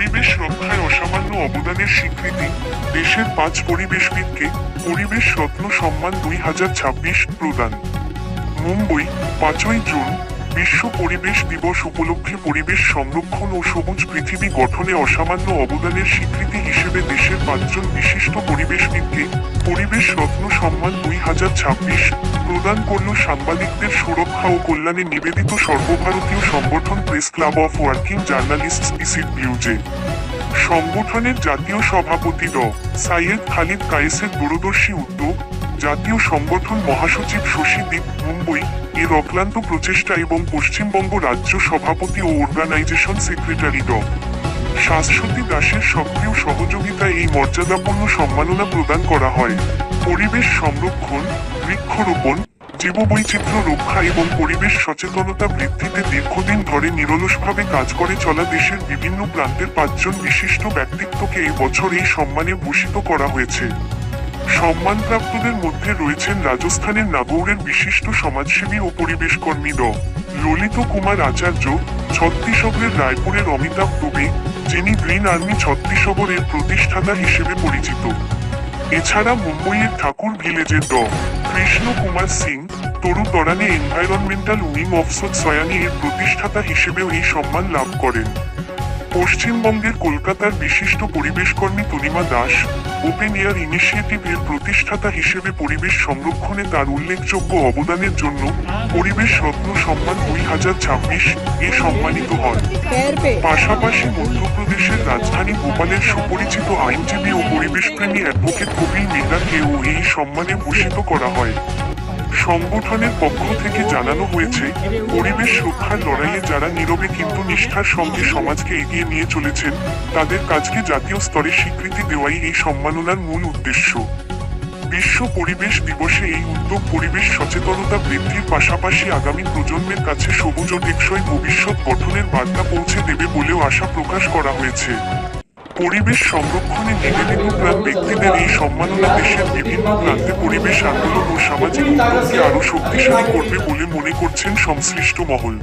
পরিবেশ রক্ষায় অসামান্য অবদানের স্বীকৃতি, দেশের 5 পরিবেশবিদকে পরিবেশ রত্ন সম্মান 2026 প্রদান। মুম্বই, 5ই জুন, বিশ্ব পরিবেশ দিবস উপলক্ষে পরিবেশ সংরক্ষণ ও সবুজ পৃথিবী গঠনে অসামান্য অবদানের স্বীকৃতি হিসেবে দেশের 5 জন বিশিষ্ট পরিবেশবিদকে পরিবেশ রত্ন সম্মান 2026 প্রদান করল সাংবাদিকদের সুরক্ষা ও কল্যাণে নিবেদিত সর্বভারতীয় সংগঠন Press Club of Working Journalists PCWJ. সংগঠনের জাতীয় সভাপতি সাইয়েদ খালিদ কায়েসের দূরদর্শী উদ্যোগ, জাতীয় সংগঠন মহাসচিব শশী দীপ মুম্বই এর অক্লান্ত প্রচেষ্টা এবং পশ্চিমবঙ্গ রাজ্য সভাপতি ও অর্গানাইজেশন সেক্রেটারি শাশ্বতী দাসের সক্রিয় সহযোগিতায় এই মর্যাদাপূর্ণ সম্মাননা প্রদান করা হয়। পরিবেশ সংরক্ষণ, বৃক্ষরোপণ, জীববৈচিত্র্য রক্ষা এবং পরিবেশ সচেতনতা বৃদ্ধিতে দীর্ঘদিন ধরে নিরলসভাবে কাজ করে চলা দেশের বিভিন্ন প্রান্তের 5 জন বিশিষ্ট ব্যক্তিত্বকে এই বছর এই সম্মানে ভূষিত করা হয়েছে। সম্মানপ্রাপ্তদের মধ্যে রয়েছেন রাজস্থানের নাগৌরের বিশিষ্ট সমাজসেবী ও পরিবেশকর্মী ললিত কুমার আচার্য, ছত্তিশগড়ের রায়পুরের অমিতাভ দুবে, যিনি গ্রিন আর্মি ছত্তিশগড় এর প্রতিষ্ঠাতা হিসেবে পরিচিত। এছাড়া মুম্বইয়ের ঠাকুর ভিলেজের কৃষ্ণ কুমার সিং, তরু তরানে এনভায়রনমেন্টাল উইং অফ সয়ানি এর প্রতিষ্ঠাতা হিসেবেও এই সম্মান লাভ করেন। পশ্চিমবঙ্গের কলকাতার বিশিষ্ট পরিবেশকর্মী Tanima Das, Open Air Initiative এর প্রতিষ্ঠাতা হিসেবে পরিবেশ সংরক্ষণে তার উল্লেখযোগ্য অবদানের জন্য পরিবেশ রত্ন সম্মান 2026 এ সম্মানিত হন। পাশাপাশি মধ্যপ্রদেশের রাজধানী ভোপালের সুপরিচিত আইনজীবী ও পরিবেশপ্রেমী অ্যাডভোকেট কপিল মিহরাকেও এই সম্মানে ভূষিত করা হয়। সংগঠনের পক্ষ থেকে জানানো হয়েছে, পরিবেশ রক্ষার লড়াইয়ে যারা নীরবে কিন্তু নিষ্ঠার সঙ্গে সমাজকে এগিয়ে নিয়ে চলেছেন, তাদের কাজকে জাতীয় স্তরে স্বীকৃতি দেওয়াই এই সম্মাননার মূল উদ্দেশ্য। বিশ্ব পরিবেশ দিবসে এই উদ্যোগ পরিবেশ সচেতনতা বৃদ্ধির পাশাপাশি আগামী প্রজন্মের কাছে সবুজ ও টেকসই ভবিষ্যৎ গঠনের বার্তা পৌঁছে দেবে বলেও আশা প্রকাশ করা হয়েছে। পরিবেশ সংরক্ষণে নিবেদিত প্রাণ ব্যক্তিদের এই সম্মাননা দেশের বিভিন্ন প্রান্তে পরিবেশ আন্দোলন ও সামাজিক উদ্যোগকে আরও শক্তিশালী করবে বলে মনে করছেন সংশ্লিষ্ট মহল।